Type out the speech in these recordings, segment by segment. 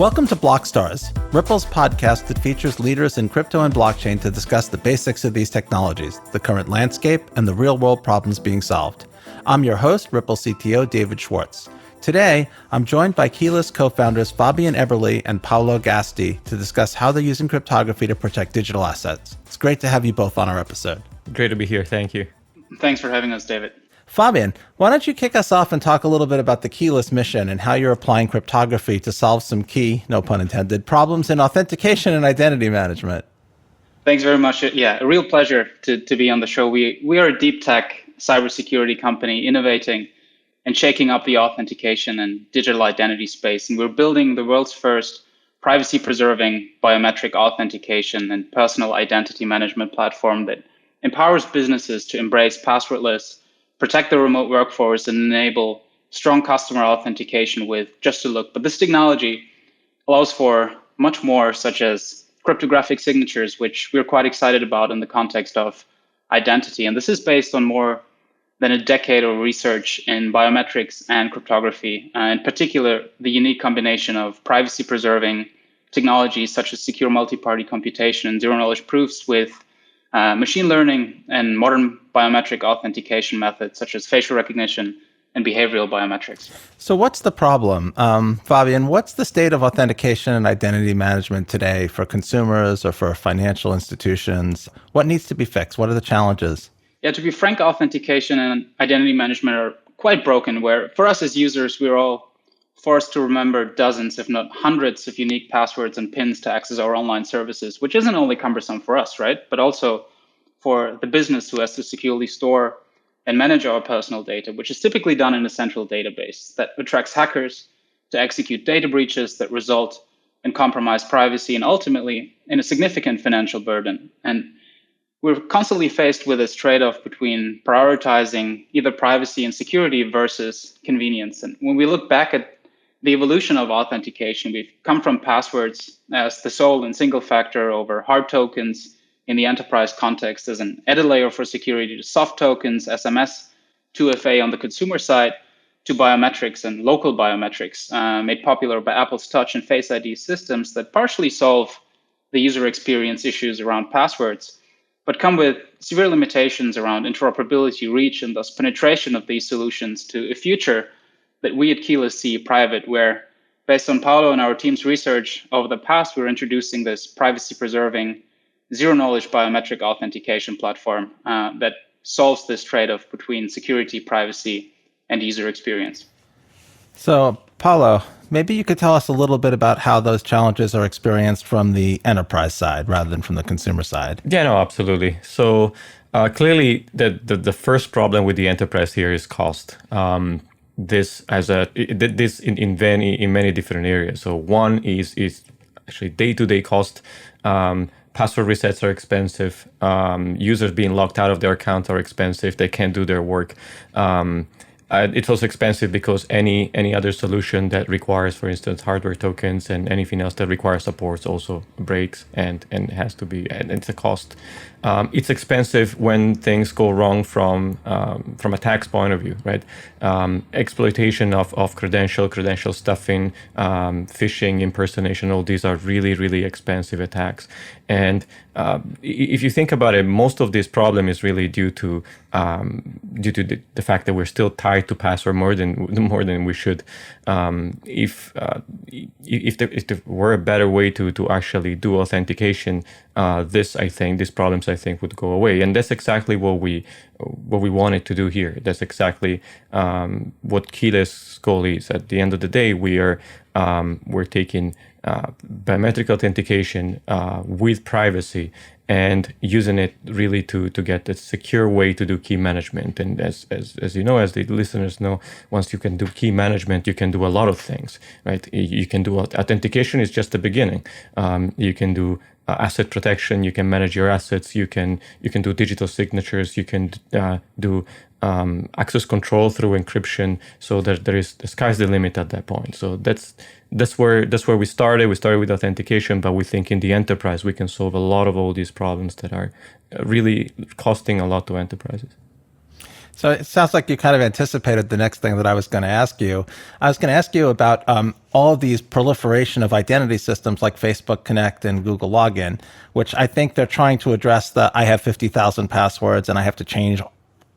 Welcome to Blockstars, Ripple's podcast that features leaders in crypto and blockchain to discuss the basics of these technologies, the current landscape, and the real-world problems being solved. I'm your host, Ripple CTO David Schwartz. Today, I'm joined by Keyless co-founders Fabian Eberle and Paolo Gasti to discuss how they're using cryptography to protect digital assets. It's great to have you both on our episode. Great to be here. Thank you. Thanks for having us, David. Fabian, why don't you kick us off and talk a little bit about the Keyless mission and how you're applying cryptography to solve some key, no pun intended, problems in authentication and identity management. Thanks very much. Yeah, a real pleasure to be on the show. We are a deep tech cybersecurity company innovating and shaking up the authentication and digital identity space. And we're building the world's first privacy-preserving biometric authentication and personal identity management platform that empowers businesses to embrace passwordless, protect the remote workforce, and enable strong customer authentication with just a look. But this technology allows for much more, such as cryptographic signatures, which we're quite excited about in the context of identity. And this is based on more than a decade of research in biometrics and cryptography, in particular, the unique combination of privacy-preserving technologies such as secure multi-party computation and zero-knowledge proofs with machine learning and modern biometric authentication methods such as facial recognition and behavioral biometrics. So what's the problem? Fabian, what's the state of authentication and identity management today for consumers or for financial institutions? What needs to be fixed? What are the challenges? Yeah, to be frank, authentication and identity management are quite broken, where for us as users, we're all forced to remember dozens, if not hundreds of unique passwords and PINs to access our online services, which isn't only cumbersome for us, right? But also for the business who has to securely store and manage our personal data, which is typically done in a central database that attracts hackers to execute data breaches that result in compromised privacy and ultimately in a significant financial burden. And we're constantly faced with this trade-off between prioritizing either privacy and security versus convenience. And when we look back at the evolution of authentication, we've come from passwords as the sole and single factor over hard tokens in the enterprise context as an added layer for security to soft tokens, SMS, 2FA on the consumer side, to biometrics and local biometrics made popular by Apple's Touch and Face ID systems that partially solve the user experience issues around passwords, but come with severe limitations around interoperability, reach, and thus penetration of these solutions to a future that we at Keyless see private, where based on Paolo and our team's research over the past, we're introducing this privacy-preserving, zero-knowledge biometric authentication platform that solves this trade-off between security, privacy, and user experience. So, Paolo, maybe you could tell us a little bit about how those challenges are experienced from the enterprise side rather than from the consumer side. Yeah, no, absolutely. So clearly, the first problem with the enterprise here is cost. This in many different areas. So one is actually day-to-day cost. Password resets are expensive. Users being locked out of their account are expensive. They can't do their work. It's also expensive because any other solution that requires, for instance, hardware tokens and anything else that requires supports also breaks and has to be, and it's a cost. It's expensive when things go wrong from a tax point of view, right? Exploitation of credential stuffing, phishing, impersonation, all these are really, really expensive attacks. And if you think about it, most of this problem is really due to the fact that we're still tied to password more than we should. If there were a better way to actually do authentication, these problems I think would go away, and that's exactly what we wanted to do here. That's exactly what Keyless goal is. At the end of the day, we're taking biometric authentication with privacy and using it really to get a secure way to do key management. And as you know, as the listeners know, once you can do key management, you can do a lot of things, right? You can do authentication is just the beginning. You can do asset protection. You can manage your assets. You can do digital signatures. You can do access control through encryption. So that the sky's the limit at that point. So that's where we started. We started with authentication, but we think in the enterprise we can solve a lot of all these problems that are really costing a lot to enterprises. So it sounds like you kind of anticipated the next thing that I was going to ask you. I was going to ask you about all of these proliferation of identity systems like Facebook Connect and Google Login, which I think they're trying to address the I have 50,000 passwords and I have to change.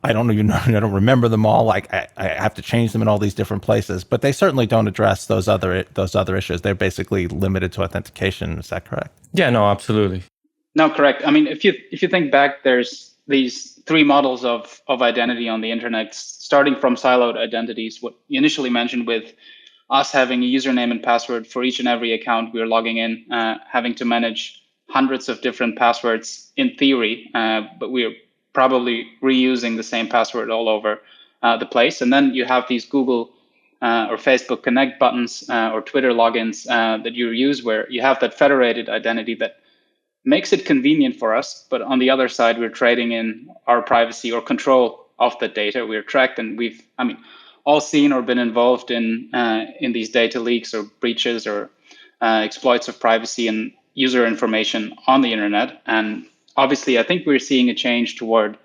I don't even know, I don't remember them all. Like I have to change them in all these different places, but they certainly don't address those other issues. They're basically limited to authentication. Is that correct? Yeah, no, absolutely. No, correct. I mean, if you think back, there's these three models of identity on the internet, starting from siloed identities. What you initially mentioned with us having a username and password for each and every account we're logging in, having to manage hundreds of different passwords in theory, but we're probably reusing the same password all over the place. And then you have these Google or Facebook Connect buttons or Twitter logins that you use where you have that federated identity that makes it convenient for us. But on the other side, we're trading in our privacy or control of the data. We're tracked, and we've, all seen or been involved in these data leaks or breaches or exploits of privacy and user information on the internet. And obviously, I think we're seeing a change toward,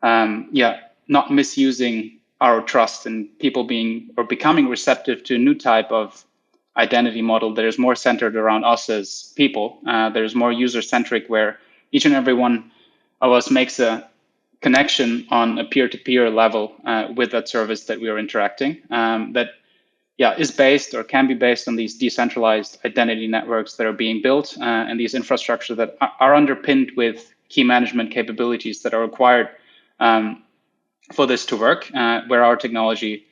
not misusing our trust and people being or becoming receptive to a new type of identity model that is more centered around us as people. There's more user-centric, where each and every one of us makes a connection on a peer-to-peer level with that service that we are interacting. That is based or can be based on these decentralized identity networks that are being built and these infrastructure that are underpinned with key management capabilities that are required for this to work, where our technology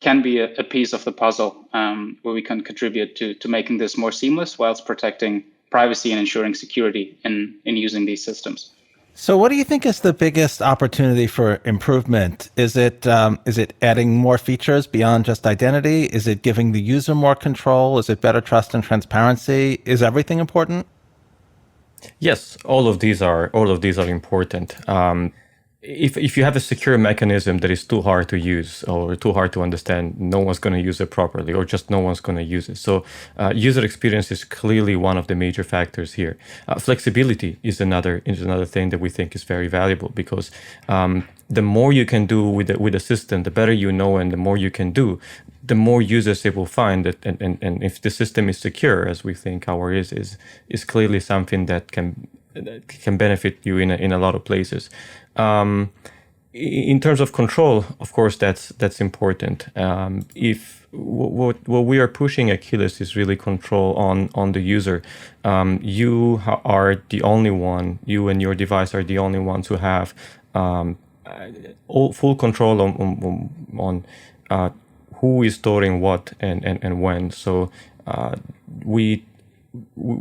can be a piece of the puzzle where we can contribute to making this more seamless whilst protecting privacy and ensuring security in using these systems. So what do you think is the biggest opportunity for improvement? Is it adding more features beyond just identity? Is it giving the user more control? Is it better trust and transparency? Is everything important? Yes, all of these are important. If you have a secure mechanism that is too hard to use or too hard to understand, no one's going to use it properly, or just no one's going to use it. So user experience is clearly one of the major factors here. Flexibility is another thing that we think is very valuable, because the more you can do with a system, the better you know, and the more you can do, the more users it will find that, and if the system is secure, as we think ours is clearly something that can benefit you in a lot of places. In terms of control, of course, that's important. If what we are pushing at Keyless is really control on the user. You are the only one. You and your device are the only ones who have full control on who is storing what and when. So we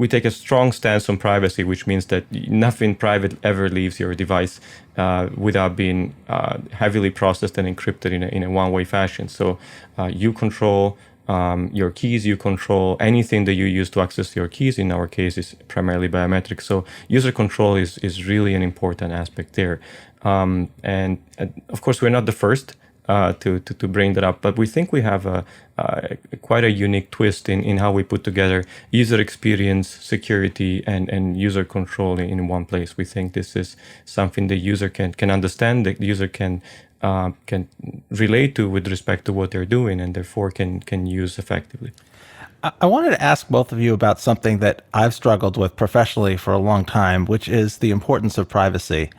take a strong stance on privacy, which means that nothing private ever leaves your device without being heavily processed and encrypted in a one-way fashion. So you control your keys, you control anything that you use to access your keys. In our case, is primarily biometric. So user control is really an important aspect there. And of course, we're not the first to bring that up, but we think we have quite a unique twist in how we put together user experience, security, and user control in one place. We think this is something the user can understand, the user can relate to with respect to what they're doing, and therefore can use effectively. I wanted to ask both of you about something that I've struggled with professionally for a long time, which is the importance of privacy.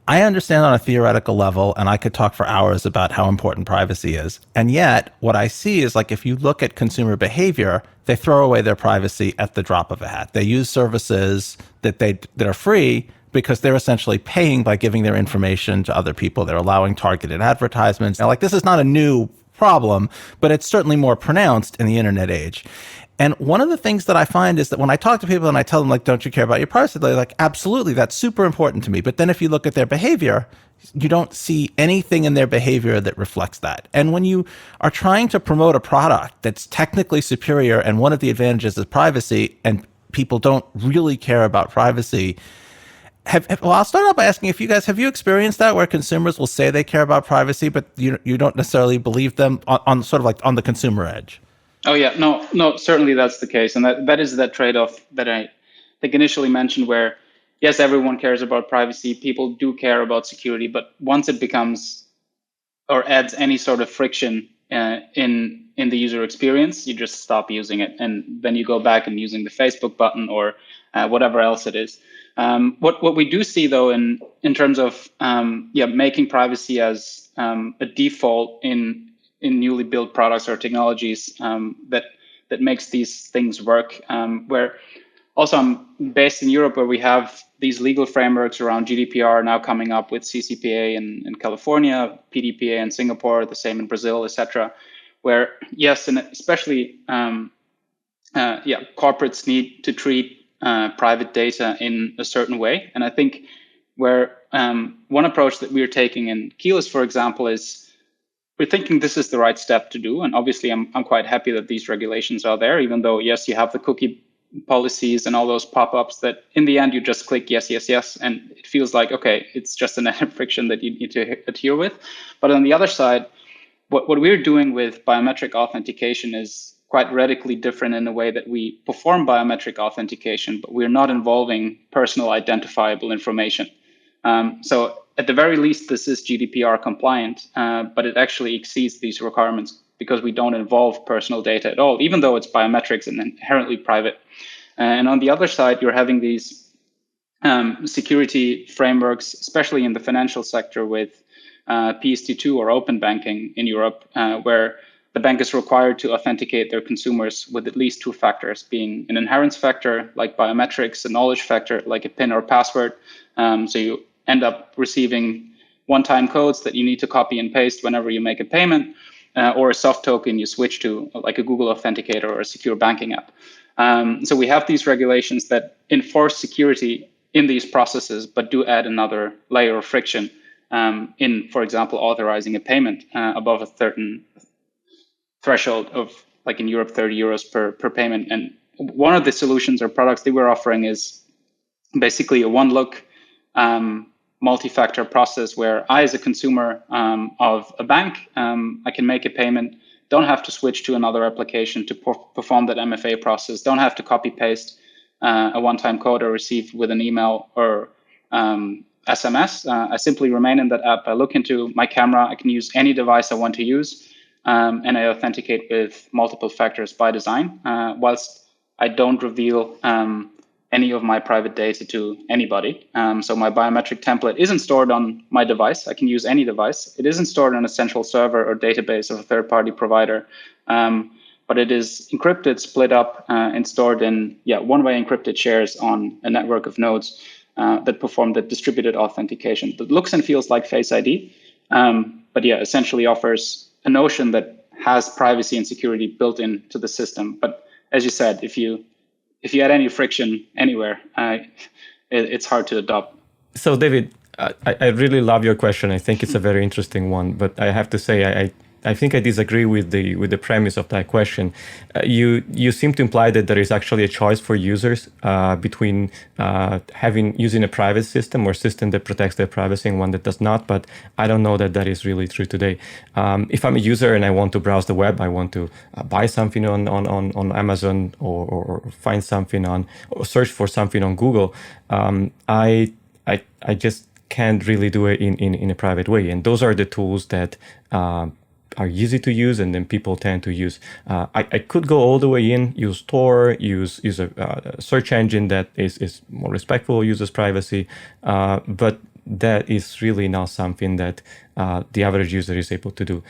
I understand on a theoretical level, and I could talk for hours about how important privacy is. And yet, what I see is, like, if you look at consumer behavior, they throw away their privacy at the drop of a hat. They use services that are free because they're essentially paying by giving their information to other people. They're allowing targeted advertisements. Now, like, this is not a new problem, but it's certainly more pronounced in the internet age. And one of the things that I find is that when I talk to people and I tell them, like, don't you care about your privacy? They're like, absolutely, that's super important to me. But then if you look at their behavior, you don't see anything in their behavior that reflects that. And when you are trying to promote a product that's technically superior and one of the advantages is privacy, and people don't really care about privacy, I'll start out by asking if you guys, have you experienced that, where consumers will say they care about privacy, but you don't necessarily believe them on sort of like on the consumer edge? Oh yeah, no, certainly that's the case, and that is that trade-off that I think initially mentioned, where yes, everyone cares about privacy, people do care about security, but once it becomes or adds any sort of friction in the user experience, you just stop using it, and then you go back and using the Facebook button or whatever else it is. What we do see though in terms of making privacy as a default in newly built products or technologies that makes these things work, where also I'm based in Europe, where we have these legal frameworks around GDPR now coming up with CCPA in California, PDPA in Singapore, the same in Brazil, etc. Where yes, and especially corporates need to treat private data in a certain way. And I think where one approach that we're taking in Keyless, for example, is we're thinking this is the right step to do. And obviously, I'm quite happy that these regulations are there, even though, yes, you have the cookie policies and all those pop-ups that in the end you just click yes, yes, yes. And it feels like, okay, it's just an added friction that you need to adhere with. But on the other side, what we're doing with biometric authentication is quite radically different in the way that we perform biometric authentication, but we're not involving personal identifiable information. So at the very least, this is GDPR compliant, but it actually exceeds these requirements because we don't involve personal data at all, even though it's biometrics and inherently private. And on the other side, you're having these security frameworks, especially in the financial sector with PSD2 or open banking in Europe, where the bank is required to authenticate their consumers with at least two factors, being an inherence factor like biometrics, a knowledge factor like a PIN or password. So you end up receiving one-time codes that you need to copy and paste whenever you make a payment, or a soft token you switch to, like a Google Authenticator or a secure banking app. So we have these regulations that enforce security in these processes, but do add another layer of friction in, for example, authorizing a payment above a certain threshold of, like in Europe, 30 euros per payment. And one of the solutions or products that we're offering is basically a one-look multi-factor process where I, as a consumer of a bank, I can make a payment, don't have to switch to another application to perform that MFA process, don't have to copy-paste a one-time code or receive with an email or SMS. I simply remain in that app. I look into my camera. I can use any device I want to use, and I authenticate with multiple factors by design, whilst I don't reveal any of my private data to anybody. So my biometric template isn't stored on my device. I can use any device. It isn't stored on a central server or database of a third-party provider, but it is encrypted, split up, and stored in one-way encrypted shares on a network of nodes that perform the distributed authentication that looks and feels like Face ID, but essentially offers a notion that has privacy and security built into the system. But as you said, if you add any friction anywhere, it's hard to adopt. So, David, I really love your question. I think it's a very interesting one, but I have to say I think I disagree with the premise of that question. You seem to imply that there is actually a choice for users between using a private system or system that protects their privacy and one that does not. But I don't know that is really true today. If I'm a user and I want to browse the web, I want to buy something on Amazon or find something or search for something on Google, I just can't really do it in a private way. And those are the tools that are easy to use and then people tend to use. I could go all the way in, use Tor, use a search engine that is more respectful, uses privacy, but that is really not something that the average user is able to do.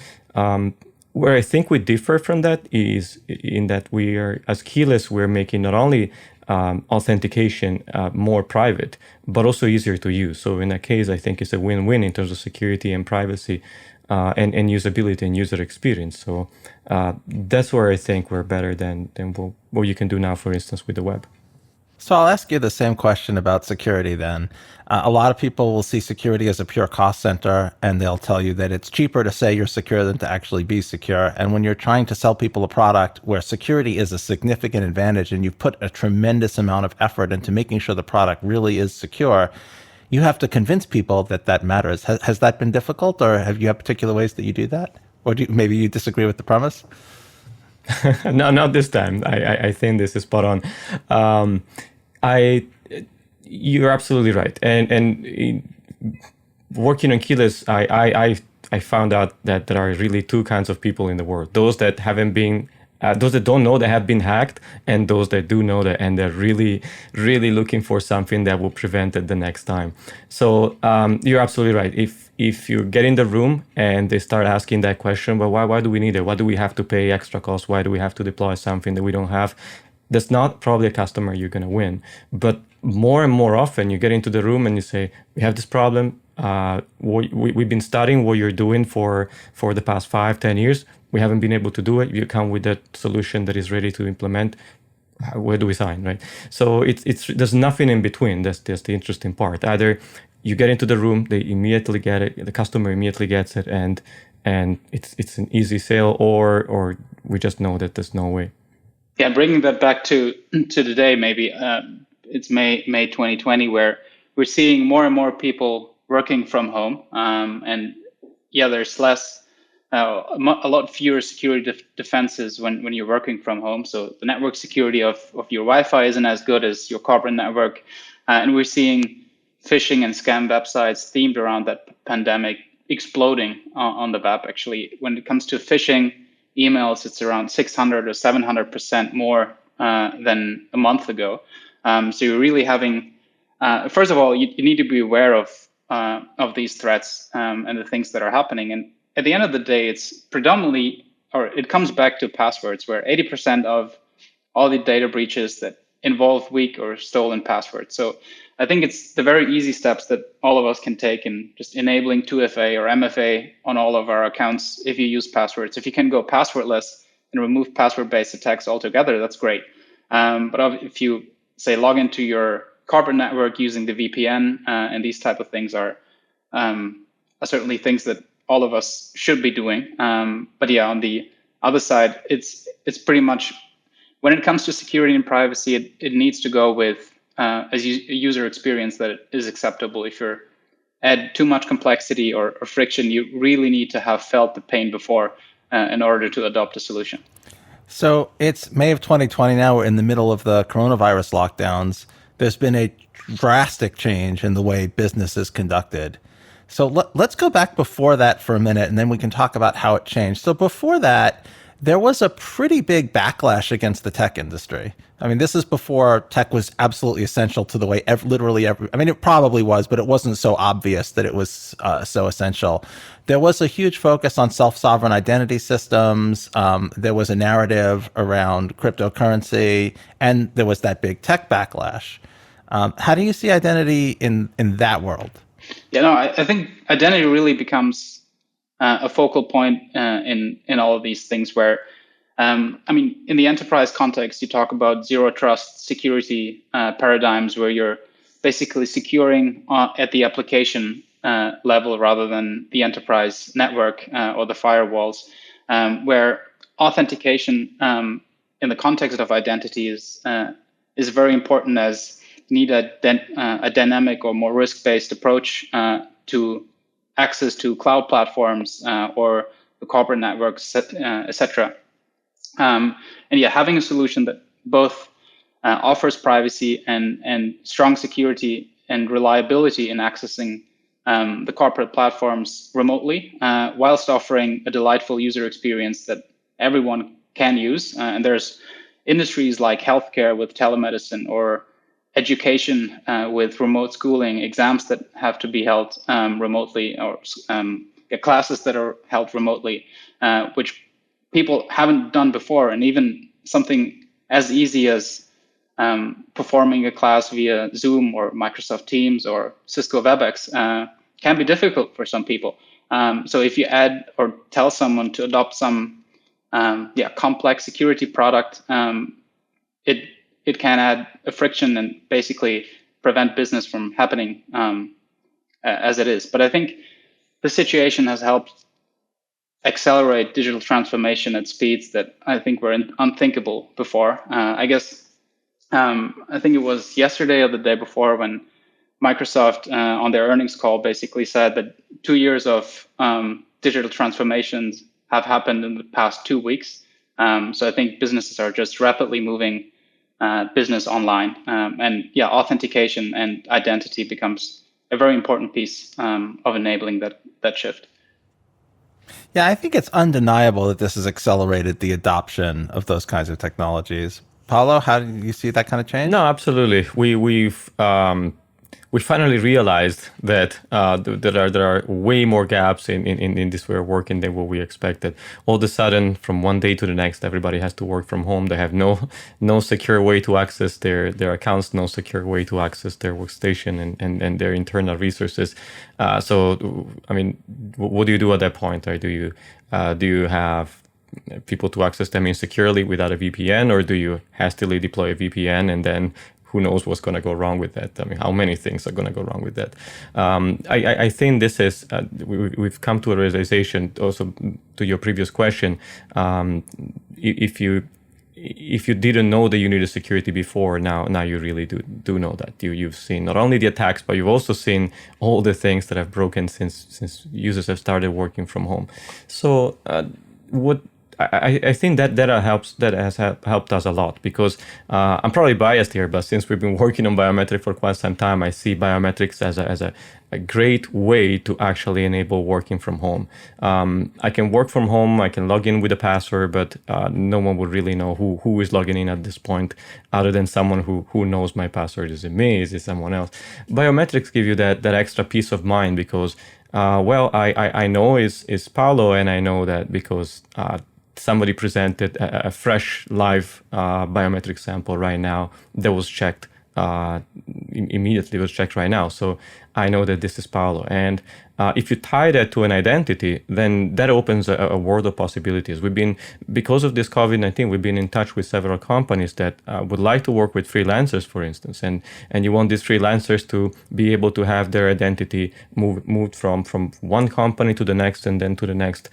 Where I think we differ from that is in that we are, as Keyless, we're making not only authentication more private, but also easier to use. So in that case, I think it's a win-win in terms of security and privacy and usability and user experience. So that's where I think we're better than what you can do now, for instance, with the web. So I'll ask you the same question about security then. A lot of people will see security as a pure cost center, and they'll tell you that it's cheaper to say you're secure than to actually be secure. And when you're trying to sell people a product where security is a significant advantage and you've put a tremendous amount of effort into making sure the product really is secure, you have to convince people that that matters. Has that been difficult, or have you had particular ways that you do that? Or maybe you disagree with the premise? No, not this time. I think this is spot on. You're absolutely right. And working on Keyless, I I found out that there are really two kinds of people in the world: those that haven't been those that don't know they have been hacked, and those that do know that, and they're really, really looking for something that will prevent it the next time. So you're absolutely right. If you get in the room and they start asking that question, but why do we need it? Why do we have to pay extra costs? Why do we have to deploy something that we don't have? That's not probably a customer you're going to win. But more and more often, you get into the room and you say, we have this problem. We've been studying what you're doing for the past 5-10 years. We haven't been able to do it. You come with a solution that is ready to implement. Where do we sign, right? So it's there's nothing in between. That's the interesting part. Either you get into the room, they immediately get it, the customer immediately gets it, and it's an easy sale, or we just know that there's no way. Yeah, bringing that back to today, maybe it's May 2020, where we're seeing more and more people working from home, and yeah, there's a lot fewer security defenses when you're working from home. So the network security of your Wi-Fi isn't as good as your corporate network, and we're seeing phishing and scam websites themed around that pandemic exploding on the web. Actually, when it comes to phishing emails, it's around 600 or 700% more than a month ago. So you're really having, first of all, you need to be aware of these threats and the things that are happening. And at the end of the day, it's predominantly, or it comes back to passwords, where 80% of all the data breaches that involve weak or stolen passwords. So I think it's the very easy steps that all of us can take in just enabling 2FA or MFA on all of our accounts if you use passwords. If you can go passwordless and remove password-based attacks altogether, that's great. But if you, say, log into your corporate network using the VPN and these type of things are certainly things that all of us should be doing. But yeah, on the other side, it's pretty much, when it comes to security and privacy, it needs to go with a user experience that is acceptable. If you add too much complexity or friction, you really need to have felt the pain before in order to adopt a solution. So it's May of 2020 now. We're in the middle of the coronavirus lockdowns. There's been a drastic change in the way business is conducted. So let's go back before that for a minute, and then we can talk about how it changed. So before that, there was a pretty big backlash against the tech industry. I mean, this is before tech was absolutely essential to the way literally every, I mean, it probably was, but it wasn't so obvious that it was so essential. There was a huge focus on self-sovereign identity systems. There was a narrative around cryptocurrency, and there was that big tech backlash. How do you see identity in that world? Yeah, no, I think identity really becomes a focal point in all of these things where, I mean, in the enterprise context, you talk about zero trust security paradigms where you're basically securing at the application level rather than the enterprise network or the firewalls, where authentication in the context of identity is very important, as need a dynamic or more risk-based approach to access to cloud platforms or the corporate networks, etc. And yeah, having a solution that both offers privacy and strong security and reliability in accessing the corporate platforms remotely, whilst offering a delightful user experience that everyone can use. And there's industries like healthcare with telemedicine, or education with remote schooling, exams that have to be held remotely, or classes that are held remotely, which people haven't done before. And even something as easy as performing a class via Zoom or Microsoft Teams or Cisco WebEx can be difficult for some people. So if you add or tell someone to adopt some complex security product, it can add a friction and basically prevent business from happening as it is. But I think the situation has helped accelerate digital transformation at speeds that I think were unthinkable before. I guess I think it was yesterday or the day before when Microsoft on their earnings call basically said that 2 years of digital transformations have happened in the past 2 weeks. So I think businesses are just rapidly moving business online, and yeah, authentication and identity becomes a very important piece of enabling that shift. Yeah, I think it's undeniable that this has accelerated the adoption of those kinds of technologies. Paulo, how do you see that kind of change? No, absolutely. We finally realized that there are way more gaps in this way of working than what we expected. All of a sudden, from one day to the next, everybody has to work from home. They have no secure way to access their accounts, no secure way to access their workstation and their internal resources. So, I mean, what do you do at that point? Right? Do you have people to access them insecurely without a VPN, or do you hastily deploy a VPN and then who knows what's going to go wrong with that? I mean, how many things are going to go wrong with that? I think this is, we've come to a realization also to your previous question. If you didn't know that you needed security before, now you really do know that. You've seen not only the attacks, but you've also seen all the things that have broken since users have started working from home. So I think that has helped us a lot, because I'm probably biased here, but since we've been working on biometrics for quite some time, I see biometrics as a great way to actually enable working from home. I can work from home, I can log in with a password, but no one would really know who is logging in at this point, other than someone who knows my password. Is it me? Is it someone else? Biometrics give you that extra peace of mind, because I know it's Paolo, and I know that because somebody presented a fresh live biometric sample right now that was checked immediately, was checked right now. So I know that this is Paolo. And if you tie that to an identity, then that opens a world of possibilities. Because of this COVID-19, we've been in touch with several companies that would like to work with freelancers, for instance. And you want these freelancers to be able to have their identity moved from one company to the next and then to the next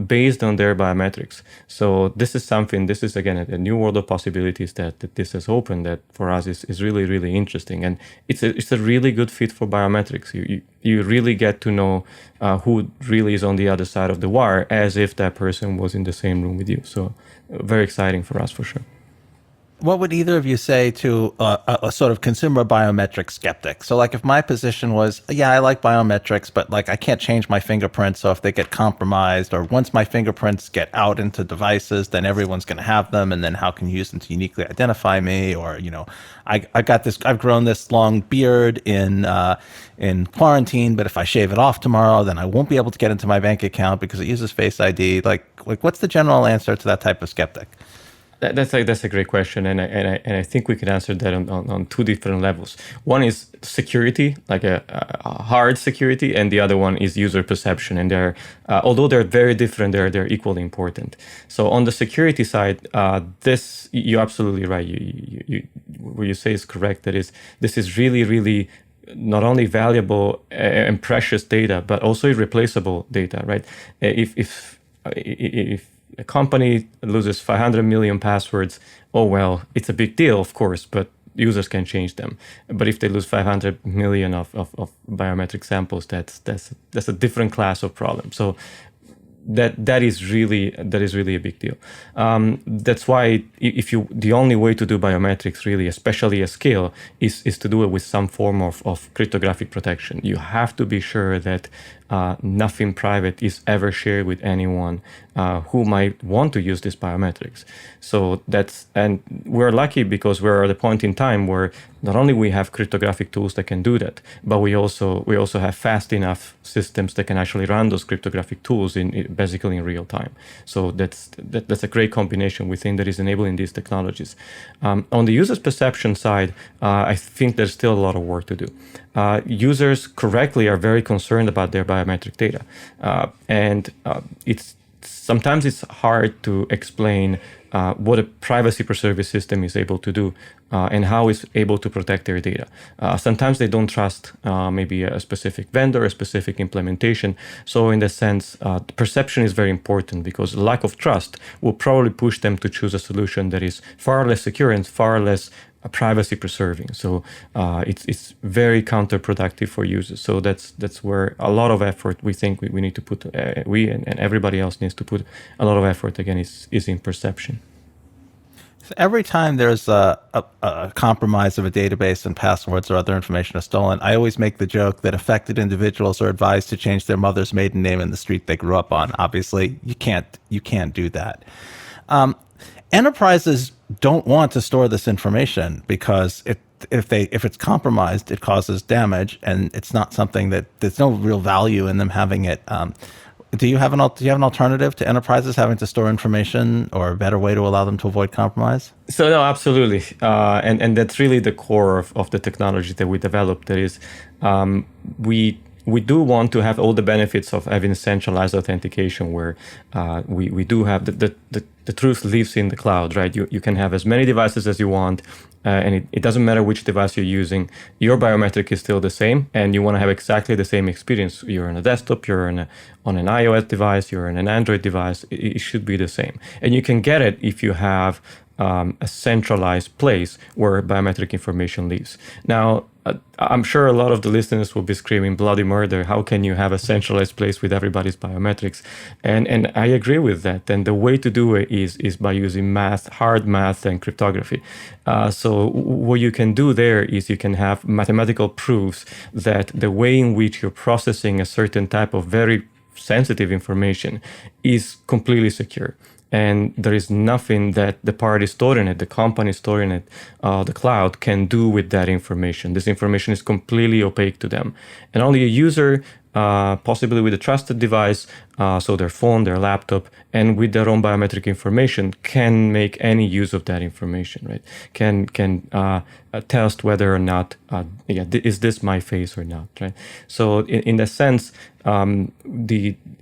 based on their biometrics. So this is again, a new world of possibilities that this has opened, that for us is really, really interesting. And it's a really good fit for biometrics. You really get to know who really is on the other side of the wire, as if that person was in the same room with you. So very exciting for us, for sure. What would either of you say to a sort of consumer biometric skeptic? So like if my position was, yeah, I like biometrics, but like I can't change my fingerprints. So if they get compromised, or once my fingerprints get out into devices, then everyone's going to have them. And then how can you use them to uniquely identify me? Or, I've grown this long beard in quarantine, but if I shave it off tomorrow, then I won't be able to get into my bank account because it uses Face ID. Like what's the general answer to that type of skeptic? That's a great question, and I think we can answer that on two different levels. One is security, like a hard security, and the other one is user perception. And they're although they're very different, they're equally important. So on the security side, this you're absolutely right. You what you say is correct. This is really, really not only valuable and precious data, but also irreplaceable data, right? If a company loses 500 million passwords, oh well, it's a big deal, of course, but users can change them. But if they lose 500 million of biometric samples, that's a different class of problem. So that is really a big deal. That's why the only way to do biometrics, really, especially at scale, is to do it with some form of cryptographic protection. You have to be sure that nothing private is ever shared with anyone who might want to use these biometrics. So and we're lucky because we're at a point in time where not only we have cryptographic tools that can do that, but we also have fast enough systems that can actually run those cryptographic tools basically in real time. So that's a great combination we think that is enabling these technologies. On the user's perception side, I think there's still a lot of work to do. Users correctly are very concerned about their biometric data, and sometimes it's hard to explain what a privacy preserving system is able to do and how it's able to protect their data. Sometimes they don't trust maybe a specific vendor, a specific implementation. So in that sense, perception is very important, because lack of trust will probably push them to choose a solution that is far less secure and far less privacy preserving. So it's very counterproductive for users. So that's where a lot of effort we think we need to put, we and everybody else needs to put a lot of effort, again, is in perception. Every time there's a compromise of a database and passwords or other information are stolen, I always make the joke that affected individuals are advised to change their mother's maiden name in the street they grew up on. Obviously, you can't do that. Enterprises don't want to store this information because if it's compromised, it causes damage, and it's not something that there's no real value in them having it. Do you have an alternative to enterprises having to store information, or a better way to allow them to avoid compromise? So no, absolutely, and that's really the core of the technology that we developed. That is, we do want to have all the benefits of having centralized authentication, where we do have the truth lives in the cloud, right? You can have as many devices as you want, and it doesn't matter which device you're using. Your biometric is still the same, and you want to have exactly the same experience. You're on a desktop, you're on an iOS device, you're on an Android device. It should be the same, and you can get it if you have a centralized place where biometric information lives. Now, I'm sure a lot of the listeners will be screaming bloody murder. How can you have a centralized place with everybody's biometrics? And I agree with that. And the way to do it is by using hard math and cryptography. So what you can do there is you can have mathematical proofs that the way in which you're processing a certain type of very sensitive information is completely secure. And there is nothing that the party storing it, the company storing it, the cloud can do with that information. This information is completely opaque to them. And only a user, possibly with a trusted device, so their phone, their laptop, and with their own biometric information, can make any use of that information, right? Can test whether or not, is this my face or not, right? So in that sense,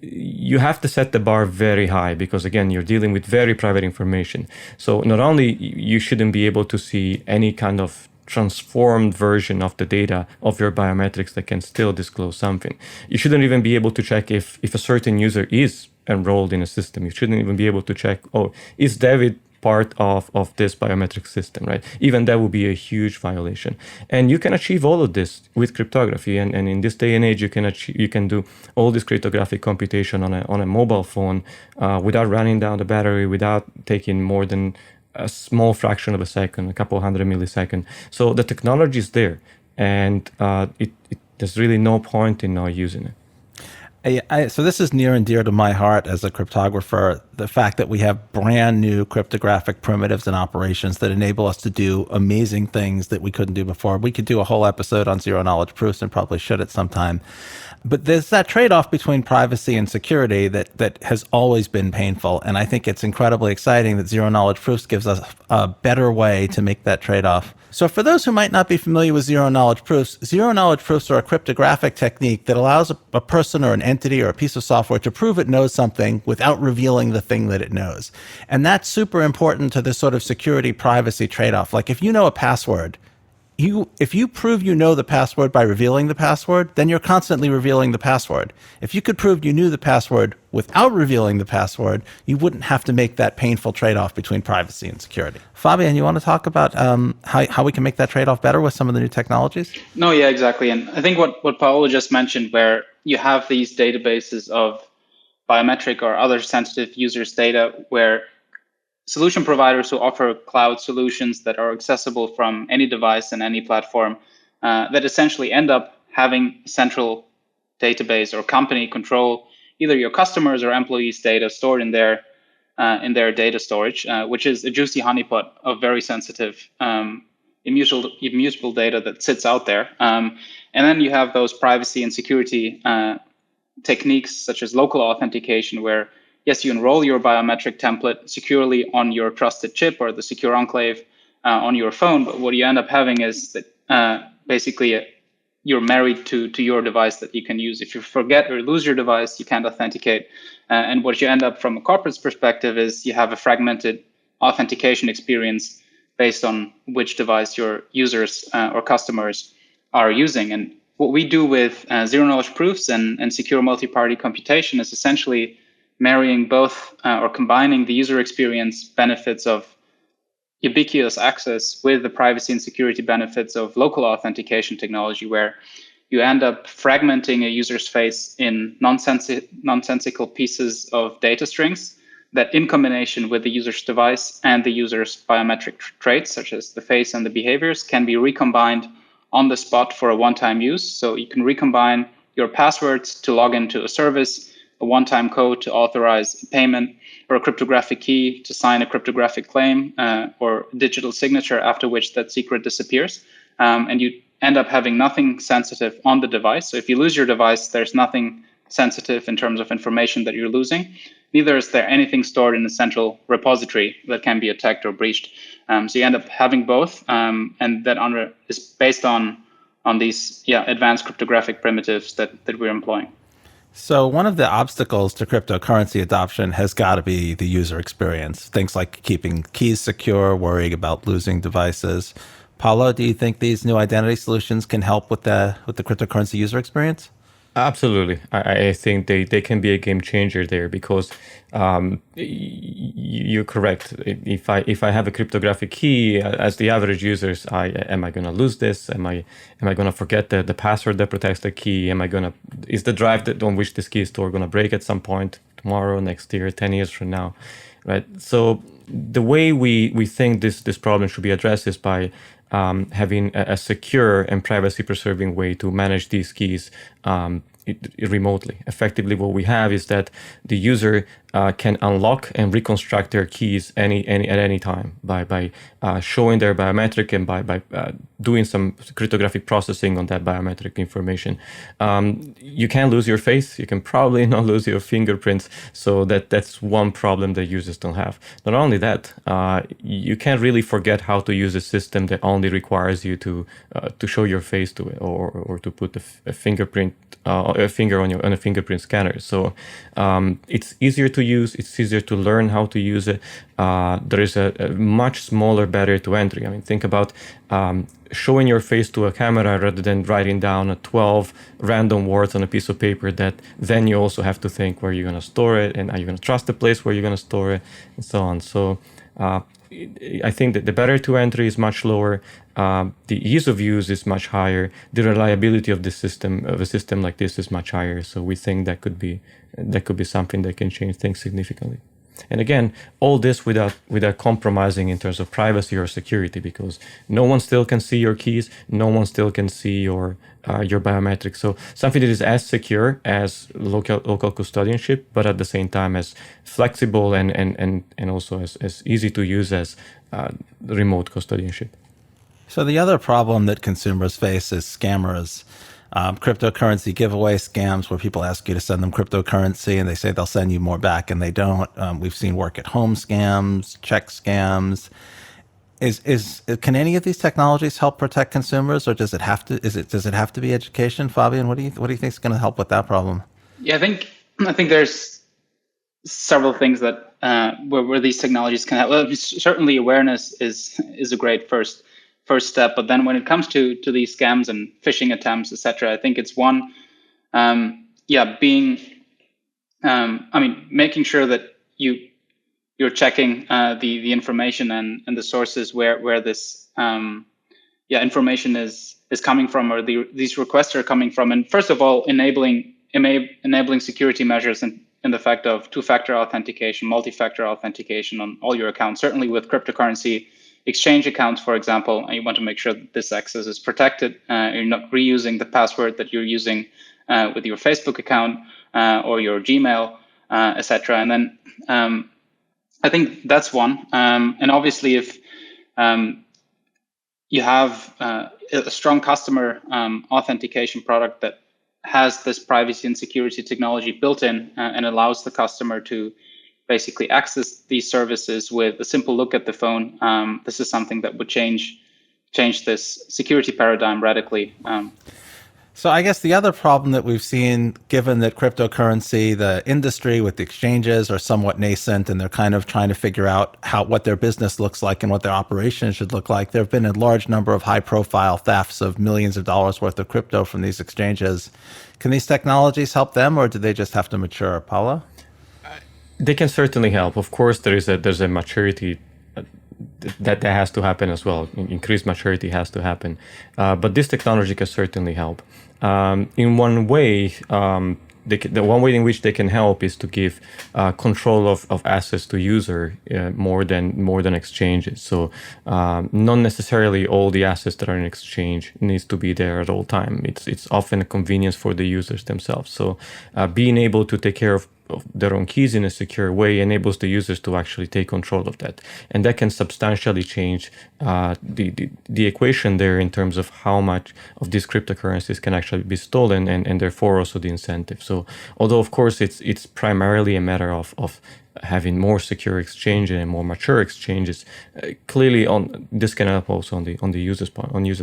you have to set the bar very high, because again, you're dealing with very private information. So not only you shouldn't be able to see any kind of transformed version of the data of your biometrics that can still disclose something. You shouldn't even be able to check if a certain user is enrolled in a system. You shouldn't even be able to check, is David part of this biometric system, right? Even that would be a huge violation. And you can achieve all of this with cryptography. And in this day and age, you can do all this cryptographic computation on a mobile phone without running down the battery, without taking more than a small fraction of a second, a couple hundred milliseconds. So the technology is there, and there's really no point in not using it. So this is near and dear to my heart as a cryptographer, the fact that we have brand new cryptographic primitives and operations that enable us to do amazing things that we couldn't do before. We could do a whole episode on zero-knowledge proofs, and probably should at some time. But there's that trade-off between privacy and security that has always been painful. And I think it's incredibly exciting that zero-knowledge proofs gives us a better way to make that trade-off. So for those who might not be familiar with zero-knowledge proofs are a cryptographic technique that allows a person or an entity or a piece of software to prove it knows something without revealing the thing that it knows. And that's super important to this sort of security privacy trade-off. Like if you know a password, if you prove you know the password by revealing the password, then you're constantly revealing the password. If you could prove you knew the password without revealing the password, you wouldn't have to make that painful trade-off between privacy and security. Fabian, you want to talk about how we can make that trade-off better with some of the new technologies? No, yeah, exactly. And I think what Paolo just mentioned, where you have these databases of biometric or other sensitive users' data, where solution providers who offer cloud solutions that are accessible from any device and any platform that essentially end up having a central database or company control either your customers or employees' data stored in their data storage, which is a juicy honeypot of very sensitive immutable data that sits out there. And then you have those privacy and security techniques such as local authentication, where yes, you enroll your biometric template securely on your trusted chip or the secure enclave on your phone. But what you end up having is that basically you're married to your device that you can use. If you forget or lose your device, you can't authenticate. And what you end up from a corporate's perspective is you have a fragmented authentication experience based on which device your users or customers are using. And what we do with zero-knowledge proofs and secure multi-party computation is essentially marrying both or combining the user experience benefits of ubiquitous access with the privacy and security benefits of local authentication technology, where you end up fragmenting a user's face in nonsensical pieces of data strings that in combination with the user's device and the user's biometric traits, such as the face and the behaviors, can be recombined on the spot for a one-time use. So you can recombine your passwords to log into a service, a one-time code to authorize payment, or a cryptographic key to sign a cryptographic claim, or digital signature, after which that secret disappears. And you end up having nothing sensitive on the device. So if you lose your device, there's nothing sensitive in terms of information that you're losing. Neither is there anything stored in a central repository that can be attacked or breached. So you end up having both, and that is based on these advanced cryptographic primitives that we're employing. So one of the obstacles to cryptocurrency adoption has got to be the user experience. Things like keeping keys secure, worrying about losing devices. Paulo, do you think these new identity solutions can help with the cryptocurrency user experience? Absolutely. I think they can be a game changer there, because you're correct. If I have a cryptographic key, as the average users, am I going to lose this? Am I going to forget the password that protects the key? Is the drive on which this key is stored going to break at some point tomorrow, next year, 10 years from now? Right. So the way we think this problem should be addressed is by having a secure and privacy-preserving way to manage these keys remotely. Effectively, what we have is that the user can unlock and reconstruct their keys at any time by showing their biometric and by doing some cryptographic processing on that biometric information. You can lose your face. You can probably not lose your fingerprints. So that's one problem that users don't have. Not only that, you can't really forget how to use a system that only requires you to show your face to it, or to put a fingerprint, a finger on a fingerprint scanner. So it's easier to use. It's easier to learn how to use it. There is a much smaller barrier to entry. I mean, think about showing your face to a camera rather than writing down 12 random words on a piece of paper that then you also have to think where you're going to store it, and are you going to trust the place where you're going to store it, and so on. So I think that the barrier to entry is much lower. The ease of use is much higher. The reliability of a system like this is much higher. So we think that could be something that can change things significantly. And again, all this without compromising in terms of privacy or security, because no one still can see your keys, no one still can see your biometrics. So something that is as secure as local custodianship, but at the same time as flexible and also as easy to use as remote custodianship. So the other problem that consumers face is scammers. Cryptocurrency giveaway scams where people ask you to send them cryptocurrency and they say they'll send you more back and they don't. We've seen work at home scams, check scams. Can any of these technologies help protect consumers, or does it have to be education? Fabian, what do you think is going to help with that problem? Yeah, I think there's several things that where these technologies can help. Well, certainly awareness is a great first step, but then when it comes to these scams and phishing attempts, etc., I think it's one, making sure that you're checking the information and the sources where this information is coming from, or these requests are coming from, and first of all, enabling security measures in the fact of two-factor authentication, multi-factor authentication on all your accounts. Certainly with cryptocurrency exchange accounts, for example, you want to make sure that this access is protected. You're not reusing the password that you're using with your Facebook account or your Gmail, etc. And then I think that's one. And obviously, if you have a strong customer authentication product that has this privacy and security technology built in and allows the customer to basically access these services with a simple look at the phone, this is something that would change this security paradigm radically. So I guess the other problem that we've seen, given that cryptocurrency, the industry with the exchanges are somewhat nascent and they're kind of trying to figure out what their business looks like and what their operation should look like, there have been a large number of high-profile thefts of millions of dollars worth of crypto from these exchanges. Can these technologies help them, or do they just have to mature? Paula? They can certainly help. Of course, there's a maturity that has to happen as well. Increased maturity has to happen. But this technology can certainly help. In one way, the one way in which they can help is to give control of assets to user more than exchanges. So not necessarily all the assets that are in exchange needs to be there at all time. It's often a convenience for the users themselves. So being able to take care of their own keys in a secure way enables the users to actually take control of that, and that can substantially change the equation there in terms of how much of these cryptocurrencies can actually be stolen, and therefore also the incentive. So although of course it's primarily a matter of having more secure exchange and more mature exchanges, clearly this can help also on the user's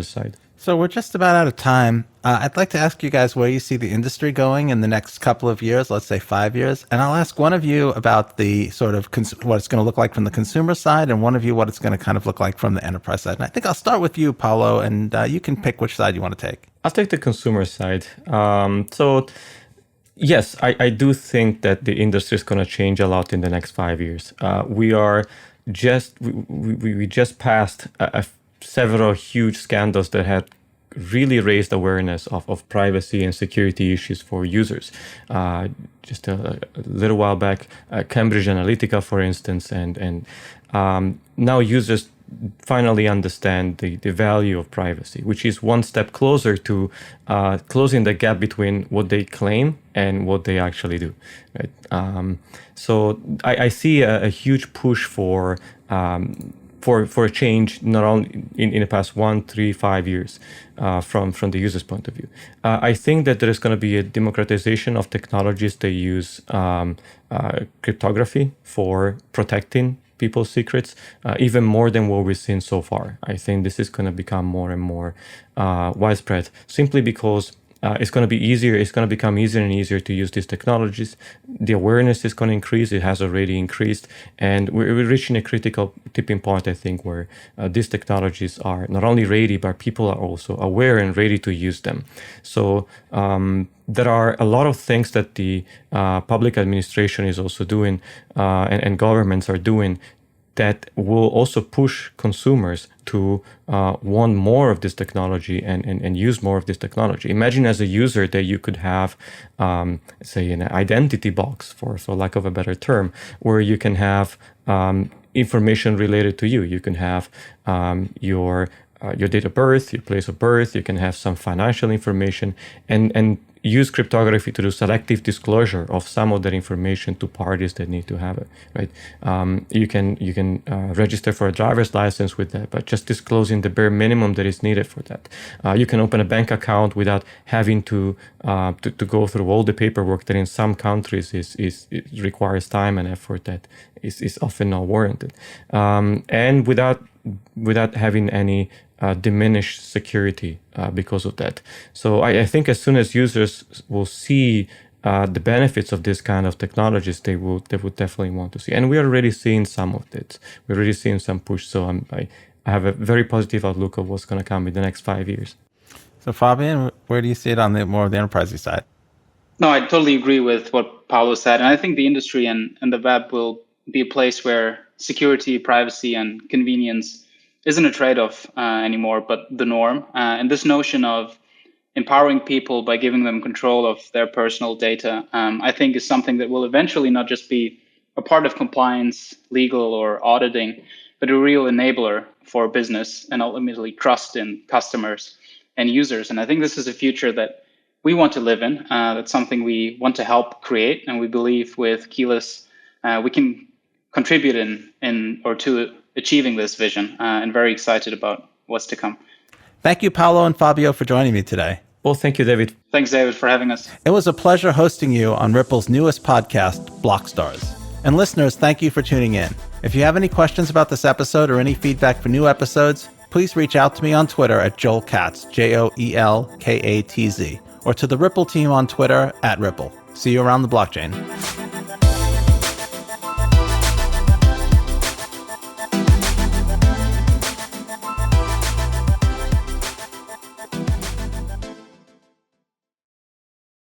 side. So we're just about out of time. I'd like to ask you guys where you see the industry going in the next couple of years, let's say 5 years. And I'll ask one of you about the sort of what it's going to look like from the consumer side, and one of you what it's going to kind of look like from the enterprise side. And I think I'll start with you, Paulo, and you can pick which side you want to take. I'll take the consumer side. So yes, I do think that the industry is going to change a lot in the next 5 years. We just passed several huge scandals that had really raised awareness of privacy and security issues for users. Just a little while back, Cambridge Analytica, for instance, and now users finally understand the value of privacy, which is one step closer to closing the gap between what they claim and what they actually do. Right? So I see a huge push for a change, not only in the past 1, 3, 5 years from the user's point of view. I think that there is going to be a democratization of technologies that use cryptography for protecting people's secrets, even more than what we've seen so far. I think this is going to become more and more widespread, simply because it's going to be easier. It's going to become easier and easier to use these technologies. The awareness is going to increase. It has already increased, and we're reaching a critical tipping point, I think, where these technologies are not only ready, but people are also aware and ready to use them. So there are a lot of things that the public administration is also doing, and governments are doing, that will also push consumers to want more of this technology and use more of this technology. Imagine as a user that you could have, say, an identity box, for lack of a better term, where you can have information related to you. You can have your date of birth, your place of birth. You can have some financial information, and use cryptography to do selective disclosure of some of that information to parties that need to have it, right? You can register for a driver's license with that, but just disclosing the bare minimum that is needed for that. You can open a bank account without having to go through all the paperwork that in some countries it requires time and effort that is often not warranted, and without having any diminished security because of that. So I think as soon as users will see the benefits of this kind of technologies, they would definitely want to see. And we are already seeing some of it. We're already seeing some push. So I have a very positive outlook of what's going to come in the next 5 years. So Fabian, where do you see it on the more of the enterprise side? No, I totally agree with what Paulo said. And I think the industry and the web will be a place where security, privacy, and convenience isn't a trade-off anymore, but the norm. And this notion of empowering people by giving them control of their personal data, I think is something that will eventually not just be a part of compliance, legal, or auditing, but a real enabler for business and ultimately trust in customers and users. And I think this is a future that we want to live in. That's something we want to help create. And we believe with Keyless, we can contribute to achieving this vision, and very excited about what's to come. Thank you, Paulo and Fabio, for joining me today. Well, thank you, David. Thanks, David, for having us. It was a pleasure hosting you on Ripple's newest podcast, Blockstars. And listeners, thank you for tuning in. If you have any questions about this episode or any feedback for new episodes, please reach out to me on Twitter at Joel Katz, JoelKatz, or to the Ripple team on Twitter @Ripple. See you around the blockchain.